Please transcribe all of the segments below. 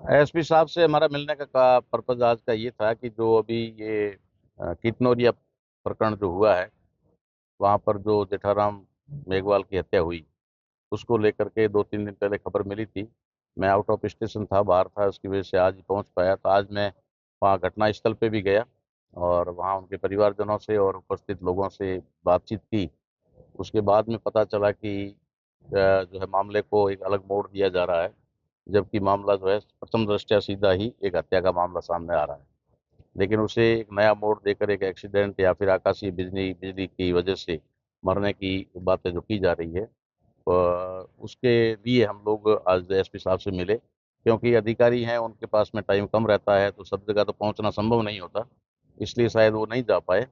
SP साहब से हमारा मिलने का पर्पज आज का ये था कि जो अभी ये कितनौरिया प्रकरण जो हुआ है, वहाँ पर जो जेठाराम मेघवाल की हत्या हुई, उसको लेकर के 2-3 दिन पहले खबर मिली थी। मैं आउट ऑफ स्टेशन था, बाहर था, उसकी वजह से आज ही पहुँच पाया। तो आज मैं वहाँ घटना स्थल पे भी गया और वहाँ उनके परिवारजनों से और उपस्थित लोगों से बातचीत की। उसके बाद में पता चला कि जो है मामले को एक अलग मोड़ दिया जा रहा है, जबकि मामला जो है प्रथम दृष्टया सीधा ही एक हत्या का मामला सामने आ रहा है, लेकिन उसे एक नया मोड़ देकर एक एक्सीडेंट या फिर आकाशीय बिजली बिजली की वजह से मरने की बातें जो की जा रही है, उसके लिए हम लोग आज एसपी साहब से मिले। क्योंकि अधिकारी हैं, उनके पास में टाइम कम रहता है, तो सब जगह तो पहुंचना संभव नहीं होता, इसलिए शायद वो नहीं जा पाए।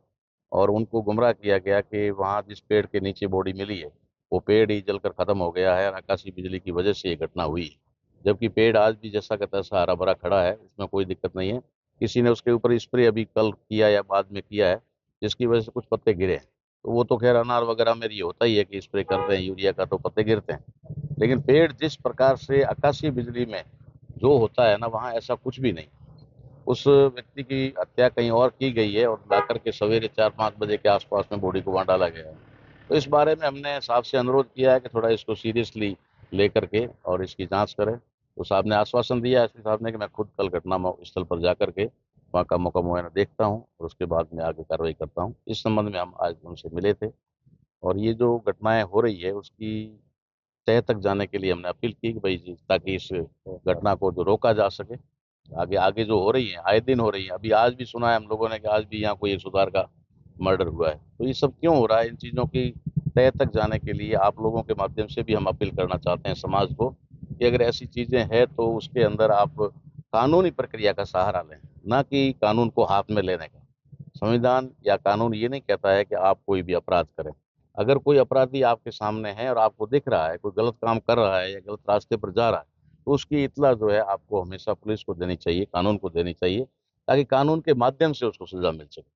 और उनको गुमराह किया गया कि वहाँ जिस पेड़ के नीचे बॉडी मिली है, वो पेड़ ही जलकर खत्म हो गया है और आकाशीय बिजली की वजह से ये घटना हुई है। जबकि पेड़ आज भी जैसा का तैसा हरा भरा खड़ा है, उसमें कोई दिक्कत नहीं है। किसी ने उसके ऊपर स्प्रे अभी कल किया या बाद में किया है, जिसकी वजह से कुछ पत्ते गिरे हैं। तो वो तो खैर अनार वगैरह में ये होता ही है कि स्प्रे करते हैं यूरिया का तो पत्ते गिरते हैं, लेकिन पेड़ जिस प्रकार से आकाशीय बिजली में जो होता है ना, वहाँ ऐसा कुछ भी नहीं। उस व्यक्ति की हत्या कहीं और की गई है और लाकर के सवेरे 4-5 बजे के आसपास में बॉडी को वहां डाला गया है। तो इस बारे में हमने साहब से अनुरोध किया है कि थोड़ा इसको सीरियसली लेकर के और इसकी जांच करें। तो साहब ने आश्वासन दिया, एसपी साहब ने, कि मैं खुद कल घटना स्थल पर जाकर के वहाँ का मौका मुआयना देखता हूँ और उसके बाद में आगे कार्रवाई करता हूँ। इस संबंध में हम आज उनसे मिले थे और ये जो घटनाएं हो रही है उसकी तह तक जाने के लिए हमने अपील की कि भाई जी, ताकि इस घटना को जो रोका जा सके। आगे आगे जो हो रही है, आए दिन हो रही है, अभी आज भी सुना है हम लोगों ने कि आज भी यहाँ कोई एक सुधार का मर्डर हुआ है। तो ये सब क्यों हो रहा है, इन चीज़ों की तह तक जाने के लिए आप लोगों के माध्यम से भी हम अपील करना चाहते हैं समाज को कि अगर ऐसी चीज़ें हैं तो उसके अंदर आप कानूनी प्रक्रिया का सहारा लें, ना कि कानून को हाथ में लेने का। संविधान या कानून ये नहीं कहता है कि आप कोई भी अपराध करें। अगर कोई अपराधी आपके सामने है और आपको दिख रहा है कोई गलत काम कर रहा है या गलत रास्ते पर जा रहा है, तो उसकी इत्तला जो है आपको हमेशा पुलिस को देनी चाहिए, कानून को देनी चाहिए, ताकि कानून के माध्यम से उसको सजा मिल सके।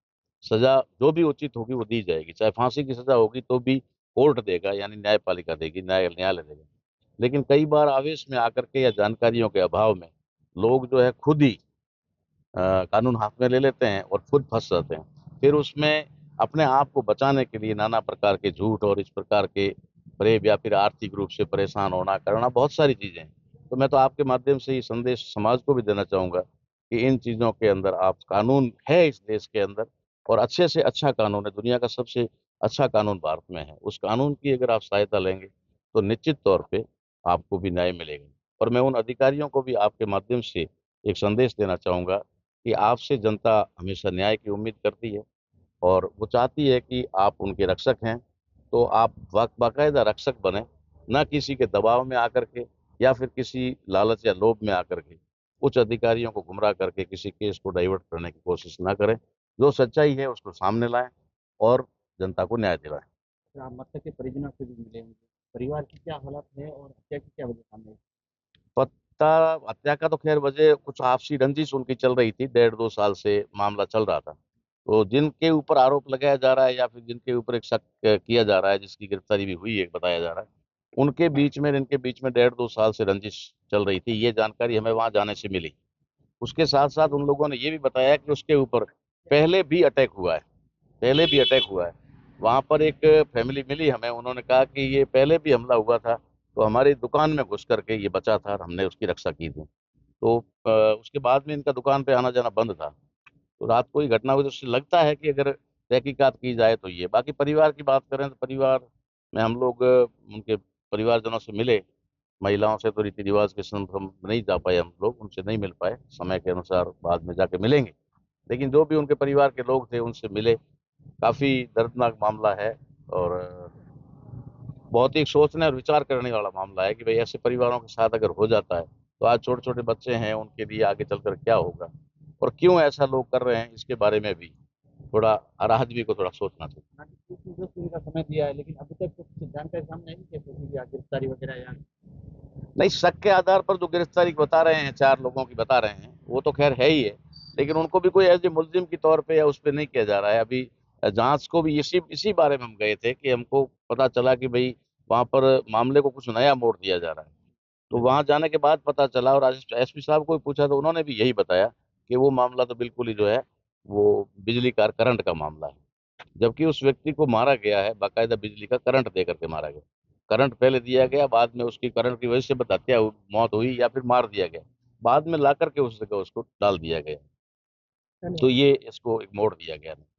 सजा जो भी उचित होगी वो दी जाएगी, चाहे फांसी की सजा होगी तो भी कोर्ट देगा, यानी न्यायपालिका देगी, न्यायालय देगा। लेकिन कई बार आवेश में आकर के या जानकारियों के अभाव में लोग जो है खुद ही कानून हाथ में ले लेते हैं और खुद फंस जाते हैं। फिर उसमें अपने आप को बचाने के लिए नाना प्रकार के झूठ और इस प्रकार के फरेब या फिर आर्थिक रूप से परेशान होना करना, बहुत सारी चीजें हैं। तो मैं तो आपके माध्यम से ये संदेश समाज को भी देना चाहूंगा कि इन चीजों के अंदर आप, कानून है इस देश के अंदर और अच्छे से अच्छा कानून है, दुनिया का सबसे अच्छा कानून भारत में है। उस कानून की अगर आप सहायता लेंगे तो निश्चित तौर पे आपको भी न्याय मिलेगा। और मैं उन अधिकारियों को भी आपके माध्यम से एक संदेश देना चाहूंगा कि आपसे जनता हमेशा न्याय की उम्मीद करती है और वो चाहती है कि आप उनके रक्षक हैं। तो आप बाकायदा रक्षक बने, ना किसी के दबाव में आकर के या फिर किसी लालच या लोभ में आकर के उच्च अधिकारियों को गुमराह करके किसी केस को डाइवर्ट करने की कोशिश ना करें। जो सच्चाई है उसको सामने लाएं और जनता को न्याय दिलाएं। आप मृतक के परिजनों से भी मिले होंगे। परिवार की क्या हालत है और हत्या की क्या वजह सामने आई? पत्ता हत्या का तो खैर वजह कुछ आपसी रंजिश उनकी चल रही थी, 1.5-2 साल से मामला चल रहा था। तो जिनके ऊपर आरोप लगाया जा रहा है या फिर जिनके ऊपर एक शक किया जा रहा है, जिसकी गिरफ्तारी भी हुई है बताया जा रहा है, उनके बीच में, इनके बीच में 1.5-2 साल से रंजिश चल रही थी। ये जानकारी हमें वहां जाने से मिली। उसके साथ साथ उन लोगों ने ये भी बताया कि उसके ऊपर पहले भी अटैक हुआ है, पहले भी अटैक हुआ है। वहां पर एक फैमिली मिली हमें, उन्होंने कहा कि ये पहले भी हमला हुआ था, तो हमारी दुकान में घुस करके ये बचा था और हमने उसकी रक्षा की थी। तो उसके बाद में इनका दुकान पे आना जाना बंद था। तो रात को ही घटना हुई, तो उससे लगता है कि अगर तहकीकात की जाए तो ये। बाकी परिवार की बात करें तो परिवार में हम लोग उनके परिवारजनों से मिले। महिलाओं से तो रीति रिवाज के संग हम नहीं जा पाए, हम लोग उनसे नहीं मिल पाए, समय के अनुसार बाद में जाके मिलेंगे। लेकिन जो भी उनके परिवार के लोग थे उनसे मिले। काफी दर्दनाक मामला है और बहुत ही सोचने और विचार करने वाला मामला है कि भाई ऐसे परिवारों के साथ अगर हो जाता है तो आज छोटे छोटे बच्चे हैं, उनके लिए आगे चलकर क्या होगा और क्यों ऐसा लोग कर रहे हैं, इसके बारे में भी थोड़ा हर आदमी को थोड़ा सोचना चाहिए। हालांकि पुलिस ने 10 दिन का समय दिया है, लेकिन अभी तक तो कुछ जानकारी सामने आई नहीं है किसी की गिरफ्तारी वगैरह या। नहीं, शक के आधार पर जो गिरफ्तारी बता रहे हैं, 4 लोगों की बता रहे हैं, वो तो खैर है ही है। लेकिन उनको भी कोई एज ए मुलजिम के तौर पे या उस पर नहीं किया जा रहा है अभी। जांच को भी इसी इसी बारे में हम गए थे कि हमको पता चला कि भाई वहां पर मामले को कुछ नया मोड़ दिया जा रहा है। तो वहां जाने के बाद पता चला, और एसपी साहब को भी पूछा तो उन्होंने भी यही बताया कि वो मामला तो बिल्कुल ही जो है वो बिजली का करंट का मामला है, जबकि उस व्यक्ति को मारा गया है बाकायदा बिजली का करंट दे करके मारा गया। करंट पहले दिया गया, बाद में उसकी करंट की वजह से हत्या मौत हुई, या फिर मार दिया गया, बाद में ला करके उस जगह उसको डाल दिया गया। तो ये इसको एक मोड़ दिया गया।